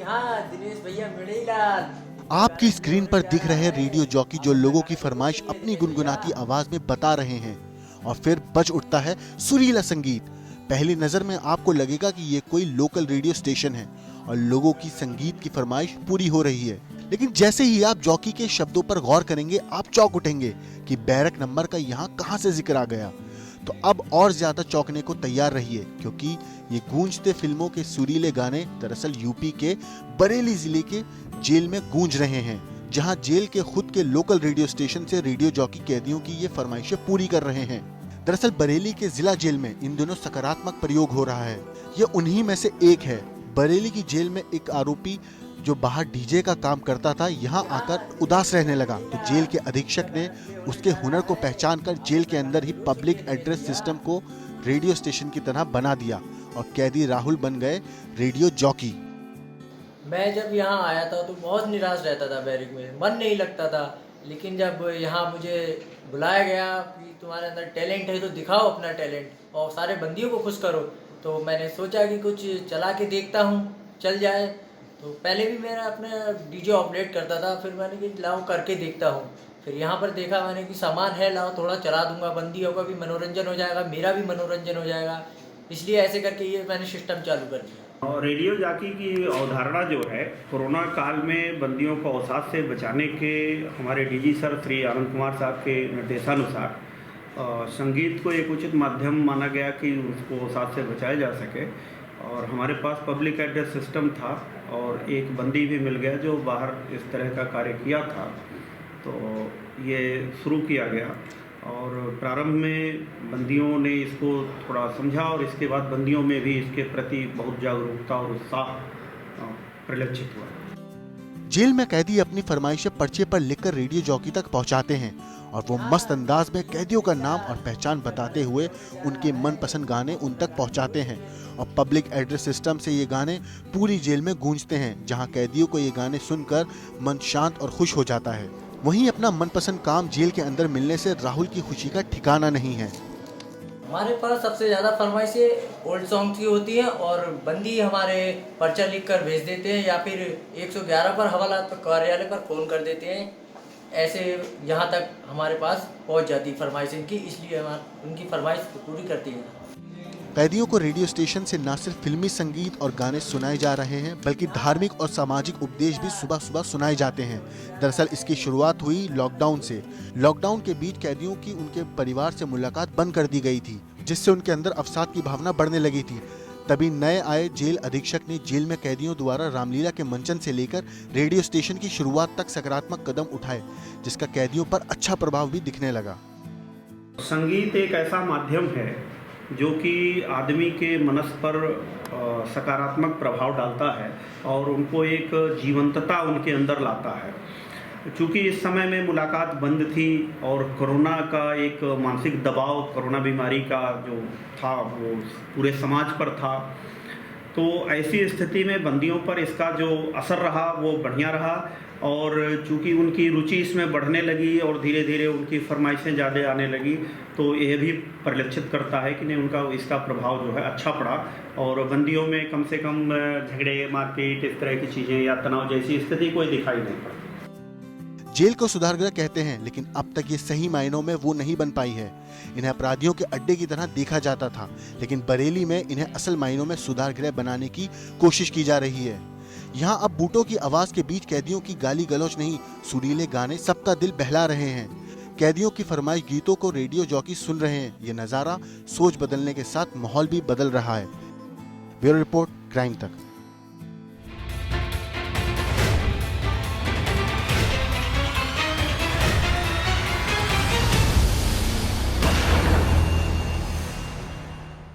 जी हाँ, दिनेश भैया मिड़ेलाल। आपकी स्क्रीन पर दिख रहे रेडियो जॉकी जो लोगों की फरमाइश अपनी गुनगुनाती आवाज में बता रहे हैं और फिर बज उठता है सुरीला संगीत। पहली नजर में आपको लगेगा कि ये कोई लोकल रेडियो स्टेशन है और लोगों की संगीत की फरमाइश पूरी हो रही है, लेकिन जैसे ही आप जॉकी के शब्दों पर गौर करेंगे आप चौंक उठेंगे कि बैरक नंबर का यहाँ कहाँ से जिक्र आ गया। तो अब और ज्यादा चौंकने को तैयार रहिए, क्योंकि ये गूंजते फिल्मों के सुरीले गाने दरअसल यूपी के बरेली जिले के जेल में गूंज रहे हैं, जहां जेल के खुद के लोकल रेडियो स्टेशन से रेडियो जॉकी कैदियों की ये फरमाइशें पूरी कर रहे हैं। दरअसल बरेली के जिला जेल में इन दिनों सकारात्मक प्रयोग हो रहा है। ये उन्हीं में से एक है। बरेली की जेल में एक आरोपी जो बाहर डीजे का काम करता था, यहाँ आकर उदास रहने लगा, तो जेल के अधीक्षक ने उसके हुनर को पहचान कर जेल के अंदर ही पब्लिक एड्रेस सिस्टम को रेडियो स्टेशन की तरह बना दिया और कैदी राहुल बन गए रेडियो जॉकी। मैं जब यहाँ आया था तो बहुत निराश रहता था, बैरिक में मन नहीं लगता था। लेकिन जब यहाँ मुझे बुलाया गया कि तुम्हारे अंदर टैलेंट है तो दिखाओ अपना टैलेंट और सारे बंदियों को खुश करो, तो मैंने सोचा कि कुछ चला के देखता हूँ, चल जाए। तो पहले भी मेरा अपना डीजे ऑपरेट करता था, फिर मैंने कि लाओ करके देखता हूँ। फिर यहाँ पर देखा मैंने कि सामान है, लाओ थोड़ा चला दूंगा, बंदियों का भी मनोरंजन हो जाएगा, मेरा भी मनोरंजन हो जाएगा। इसलिए ऐसे करके ये मैंने सिस्टम चालू कर दिया। और रेडियो जॉकी की अवधारणा जो है, कोरोना काल में बंदियों को अवसाद से बचाने के हमारे डीजी सर श्री आनंद कुमार साहब के निर्देशानुसार संगीत को एक उचित माध्यम माना गया कि उसको अवसाद से बचाया जा सके। और हमारे पास पब्लिक एड्रेस सिस्टम था और एक बंदी भी मिल गया जो बाहर इस तरह का कार्य किया था, तो ये शुरू किया गया। और प्रारंभ में बंदियों ने इसको थोड़ा समझा और इसके बाद बंदियों में भी इसके प्रति बहुत जागरूकता और उत्साह परिलक्षित हुआ। जेल में कैदी अपनी फरमाइशें पर्चे पर लिखकर रेडियो जॉकी तक पहुंचाते हैं और वो मस्त अंदाज में कैदियों का नाम और पहचान बताते हुए उनके मनपसंद गाने उन तक पहुंचाते हैं और पब्लिक एड्रेस सिस्टम से ये गाने पूरी जेल में गूंजते हैं, जहां कैदियों को ये गाने सुनकर मन शांत और खुश हो जाता है। वहीं अपना मनपसंद काम जेल के अंदर मिलने से राहुल की खुशी का ठिकाना नहीं है। हमारे पास सबसे ज़्यादा फरमाइशें ओल्ड सॉन्ग की होती हैं और बंदी हमारे पर्चा लिख कर भेज देते हैं या फिर 111 पर हवाला कार्यालय पर फ़ोन कर देते हैं। ऐसे यहाँ तक हमारे पास पहुँच जाती फरमाइश इनकी, इसलिए हम उनकी फरमाइश पूरी करती हैं। कैदियों को रेडियो स्टेशन से न सिर्फ फिल्मी संगीत और गाने सुनाए जा रहे हैं, बल्कि धार्मिक और सामाजिक उपदेश भी सुबह सुबह सुनाए जाते हैं। दरअसल इसकी शुरुआत हुई लॉकडाउन से। लॉकडाउन के बीच कैदियों की उनके परिवार से मुलाकात बंद कर दी गई थी, जिससे उनके अंदर अवसाद की भावना बढ़ने लगी थी। तभी नए आए जेल अधीक्षक ने जेल में कैदियों द्वारा रामलीला के मंचन से लेकर रेडियो स्टेशन की शुरुआत तक सकारात्मक कदम उठाए, जिसका कैदियों पर अच्छा प्रभाव भी दिखने लगा। संगीत एक ऐसा माध्यम है जो कि आदमी के मनस पर सकारात्मक प्रभाव डालता है और उनको एक जीवंतता उनके अंदर लाता है। चूँकि इस समय में मुलाकात बंद थी और कोरोना का एक मानसिक दबाव, कोरोना बीमारी का जो था वो पूरे समाज पर था, तो ऐसी स्थिति में बंदियों पर इसका जो असर रहा वो बढ़िया रहा। और चूँकि उनकी रुचि इसमें बढ़ने लगी और धीरे धीरे उनकी फरमाइशें ज़्यादा आने लगी, तो यह भी परिलक्षित करता है कि नहीं उनका इसका प्रभाव जो है अच्छा पड़ा और बंदियों में कम से कम झगड़े, मारपीट, इस तरह की चीज़ें या तनाव जैसी स्थिति कोई दिखाई नहीं पड़ती। जेल को सुधारगृह कहते हैं, लेकिन अब तक ये सही मायनों में वो नहीं बन पाई है। इन्हें अपराधियों के अड्डे की तरह देखा जाता था, लेकिन बरेली में इन्हें असल मायनों में सुधारगृह बनाने की कोशिश की जा रही है। यहाँ अब बूटों की आवाज के बीच कैदियों की गाली गलौज नहीं, सुरीले गाने सबका दिल बहला रहे हैं। कैदियों की फरमाइश गीतों को रेडियो जॉकी सुन रहे हैं। ये नजारा सोच बदलने के साथ माहौल भी बदल रहा है। ब्यूरो रिपोर्ट, क्राइम तक।